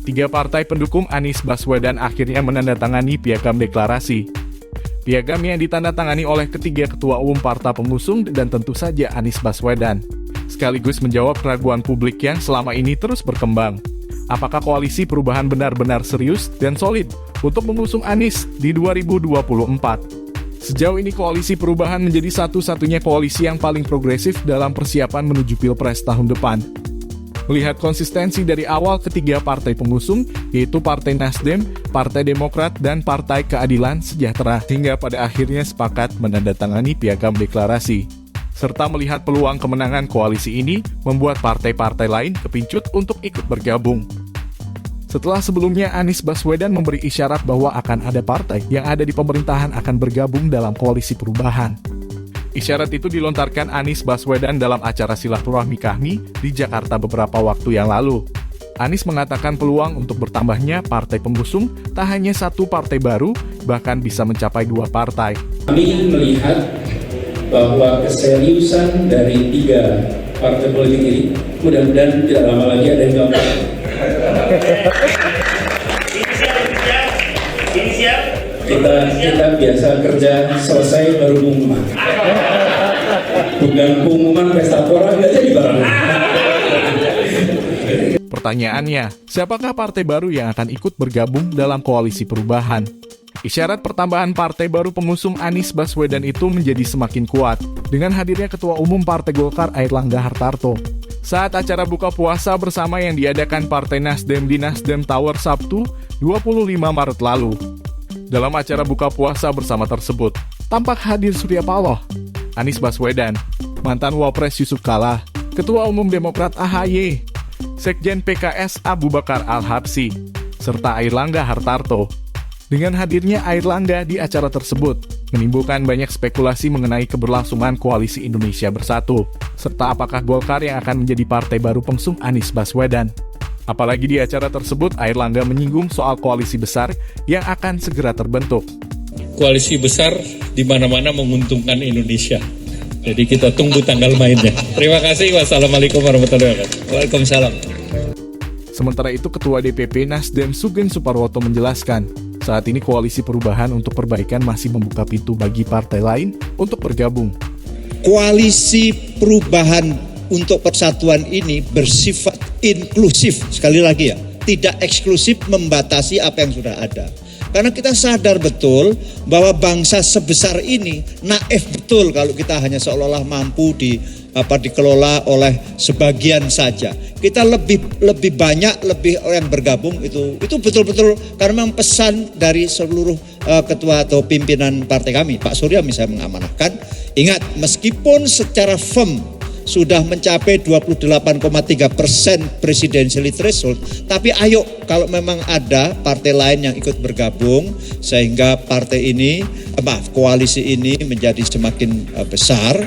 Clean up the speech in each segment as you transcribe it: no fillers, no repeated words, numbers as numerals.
Tiga partai pendukung Anies Baswedan akhirnya menandatangani piagam deklarasi. Piagam yang ditandatangani oleh ketiga ketua umum partai pengusung dan tentu saja Anies Baswedan, sekaligus menjawab keraguan publik yang selama ini terus berkembang. Apakah koalisi perubahan benar-benar serius dan solid untuk mengusung Anies di 2024? Sejauh ini koalisi perubahan menjadi satu-satunya koalisi yang paling progresif dalam persiapan menuju Pilpres tahun depan. Melihat konsistensi dari awal ketiga partai pengusung, yaitu Partai Nasdem, Partai Demokrat, dan Partai Keadilan Sejahtera, hingga pada akhirnya sepakat menandatangani piagam deklarasi. Serta melihat peluang kemenangan koalisi ini, membuat partai-partai lain kepincut untuk ikut bergabung. Setelah sebelumnya Anies Baswedan memberi isyarat bahwa akan ada partai yang ada di pemerintahan akan bergabung dalam koalisi perubahan. Isyarat itu dilontarkan Anies Baswedan dalam acara silaturahmi kami di Jakarta beberapa waktu yang lalu. Anies mengatakan peluang untuk bertambahnya partai pengusung tak hanya satu partai baru, bahkan bisa mencapai dua partai. Kami melihat bahwa keseriusan dari tiga partai politik ini mudah-mudahan tidak lama lagi ada yang gampang. Kita biasa kerja selesai baru pengumuman. Bukan pengumuman pesta pora nggak jadi barang. Pertanyaannya, siapakah partai baru yang akan ikut bergabung dalam koalisi perubahan? Isyarat pertambahan partai baru pengusung Anies Baswedan itu menjadi semakin kuat dengan hadirnya Ketua Umum Partai Golkar Airlangga Hartarto saat acara buka puasa bersama yang diadakan Partai Nasdem di Nasdem Tower Sabtu 25 Maret lalu. Dalam acara buka puasa bersama tersebut, tampak hadir Surya Paloh, Anies Baswedan, mantan Wapres Yusuf Kalla, Ketua Umum Demokrat AHY, Sekjen PKS Abu Bakar Al-Habsyi, serta Airlangga Hartarto. Dengan hadirnya Airlangga di acara tersebut, menimbulkan banyak spekulasi mengenai keberlangsungan koalisi Indonesia Bersatu, serta apakah Golkar yang akan menjadi partai baru pengusung Anies Baswedan. Apalagi di acara tersebut, Airlangga menyinggung soal koalisi besar yang akan segera terbentuk. Koalisi besar di mana-mana menguntungkan Indonesia. Jadi kita tunggu tanggal mainnya. Terima kasih. Wassalamualaikum warahmatullahi wabarakatuh. Waalaikumsalam. Sementara itu, Ketua DPP Nasdem Sugeng Suparwoto menjelaskan, saat ini koalisi perubahan untuk perbaikan masih membuka pintu bagi partai lain untuk bergabung. Koalisi perubahan untuk persatuan ini bersifat inklusif, sekali lagi ya, tidak eksklusif membatasi apa yang sudah ada. Karena kita sadar betul bahwa bangsa sebesar ini naif betul kalau kita hanya seolah-olah mampu dikelola oleh sebagian saja. Kita lebih banyak yang bergabung itu betul-betul karena memang pesan dari seluruh ketua atau pimpinan partai kami, Pak Surya misalnya mengamanahkan, ingat meskipun secara firm sudah mencapai 28,3% presidensial threshold, tapi ayo kalau memang ada partai lain yang ikut bergabung sehingga koalisi ini menjadi semakin besar.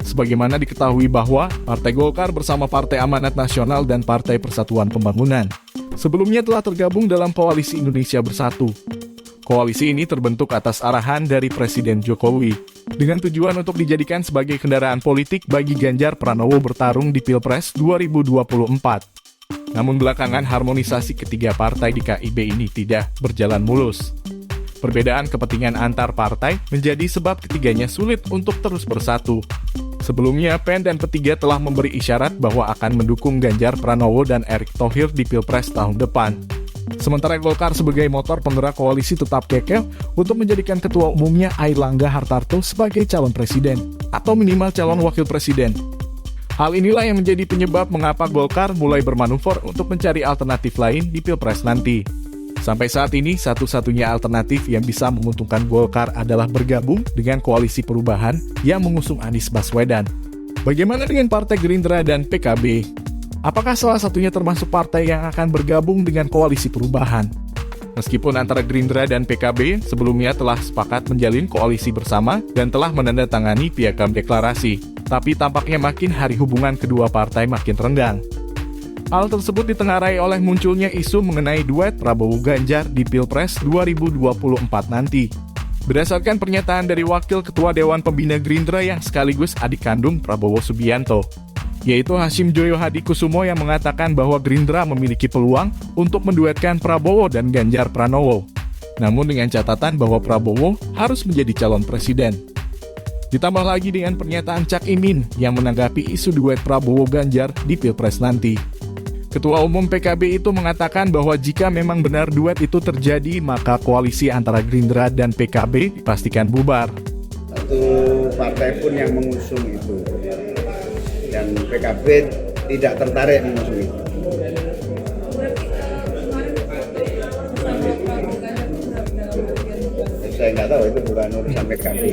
Sebagaimana diketahui bahwa Partai Golkar bersama Partai Amanat Nasional dan Partai Persatuan Pembangunan sebelumnya telah tergabung dalam Koalisi Indonesia Bersatu. Koalisi ini terbentuk atas arahan dari Presiden Jokowi dengan tujuan untuk dijadikan sebagai kendaraan politik bagi Ganjar Pranowo bertarung di Pilpres 2024. Namun belakangan harmonisasi ketiga partai di KIB ini tidak berjalan mulus. Perbedaan kepentingan antar partai menjadi sebab ketiganya sulit untuk terus bersatu. Sebelumnya, PEN dan P3 telah memberi isyarat bahwa akan mendukung Ganjar Pranowo dan Erick Thohir di Pilpres tahun depan. Sementara Golkar sebagai motor penggerak koalisi tetap kekeh untuk menjadikan ketua umumnya Airlangga Hartarto sebagai calon presiden atau minimal calon wakil presiden. Hal inilah yang menjadi penyebab mengapa Golkar mulai bermanuver untuk mencari alternatif lain di Pilpres nanti. Sampai saat ini, satu-satunya alternatif yang bisa menguntungkan Golkar adalah bergabung dengan koalisi perubahan yang mengusung Anies Baswedan. Bagaimana dengan Partai Gerindra dan PKB? Apakah salah satunya termasuk partai yang akan bergabung dengan koalisi perubahan? Meskipun antara Gerindra dan PKB sebelumnya telah sepakat menjalin koalisi bersama dan telah menandatangani piagam deklarasi, tapi tampaknya makin hari hubungan kedua partai makin renggang. Hal tersebut ditengarai oleh munculnya isu mengenai duet Prabowo-Ganjar di Pilpres 2024 nanti. Berdasarkan pernyataan dari Wakil Ketua Dewan Pembina Gerindra yang sekaligus adik kandung Prabowo Subianto, yaitu Hashim Joyo Hadikusumo yang mengatakan bahwa Gerindra memiliki peluang untuk menduetkan Prabowo dan Ganjar Pranowo. Namun dengan catatan bahwa Prabowo harus menjadi calon presiden. Ditambah lagi dengan pernyataan Cak Imin yang menanggapi isu duet Prabowo-Ganjar di Pilpres nanti. Ketua Umum PKB itu mengatakan bahwa jika memang benar duet itu terjadi, maka koalisi antara Gerindra dan PKB dipastikan bubar. Satu partai pun yang mengusung itu, dan PKB tidak tertarik mengusung itu. Saya nggak tahu, itu bukan urusan PKB.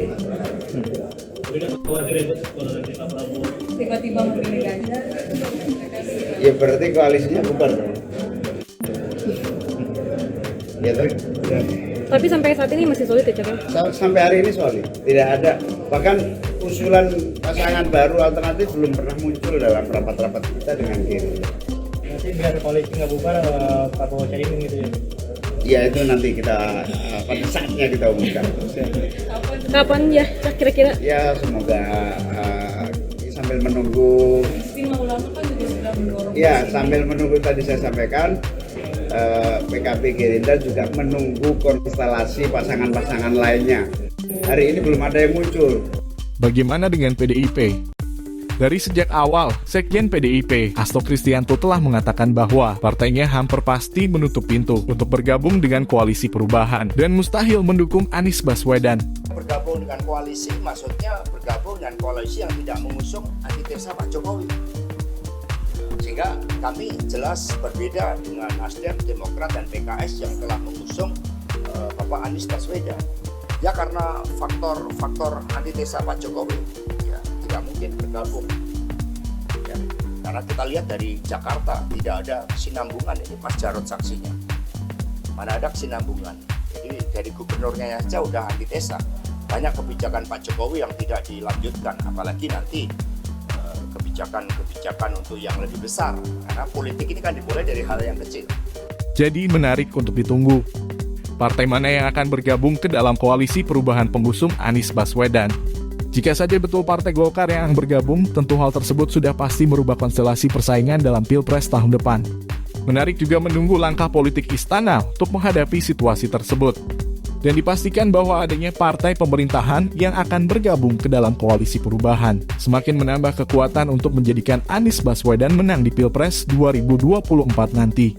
Tiba-tiba memilih Ganjar. Ya berarti koalisinya bubar. Ya terus. Tapi sampai saat ini masih sulit ya, Cak? Sampai hari ini solid, tidak ada. Bahkan usulan pasangan baru alternatif belum pernah muncul dalam rapat-rapat kita dengan Gerindra. Nanti biar koalisi nggak bubar, Prabowo Caimin gitu ya? Ya itu nanti kita pada saatnya kita umumkan. Kapan ya, Cak, kira-kira? Ya semoga sambil menunggu. Istimewa Ulama kan juga sudah mendorong. Ya sambil menunggu tadi saya sampaikan. PKB Gerindra juga menunggu konstelasi pasangan-pasangan lainnya. Hari ini belum ada yang muncul. Bagaimana dengan PDIP? Dari sejak awal, Sekjen PDIP, Hasto Kristianto telah mengatakan bahwa partainya hampir pasti menutup pintu untuk bergabung dengan koalisi perubahan dan mustahil mendukung Anies Baswedan. Bergabung dengan koalisi, maksudnya bergabung dengan koalisi yang tidak mengusung antitesa Pak Jokowi. Sehingga kami jelas berbeda dengan Nasdem, Demokrat, dan PKS yang telah mengusung Bapak Anies Baswedan. Ya karena faktor antitesa Pak Jokowi, ya tidak mungkin bergabung. Ya, karena kita lihat dari Jakarta tidak ada kesinambungan, ini Mas Jarod saksinya. Mana ada kesinambungan? Jadi dari gubernurnya saja udah antitesa. Banyak kebijakan Pak Jokowi yang tidak dilanjutkan, apalagi nanti kebijakan untuk yang lebih besar, karena politik ini kan dimulai dari hal yang kecil. Jadi menarik untuk ditunggu. Partai mana yang akan bergabung ke dalam koalisi perubahan pengusung Anies Baswedan? Jika saja betul Partai Golkar yang bergabung, tentu hal tersebut sudah pasti merubah konstelasi persaingan dalam Pilpres tahun depan. Menarik juga menunggu langkah politik istana untuk menghadapi situasi tersebut. Dan dipastikan bahwa adanya partai pemerintahan yang akan bergabung ke dalam koalisi perubahan semakin menambah kekuatan untuk menjadikan Anies Baswedan menang di Pilpres 2024 nanti.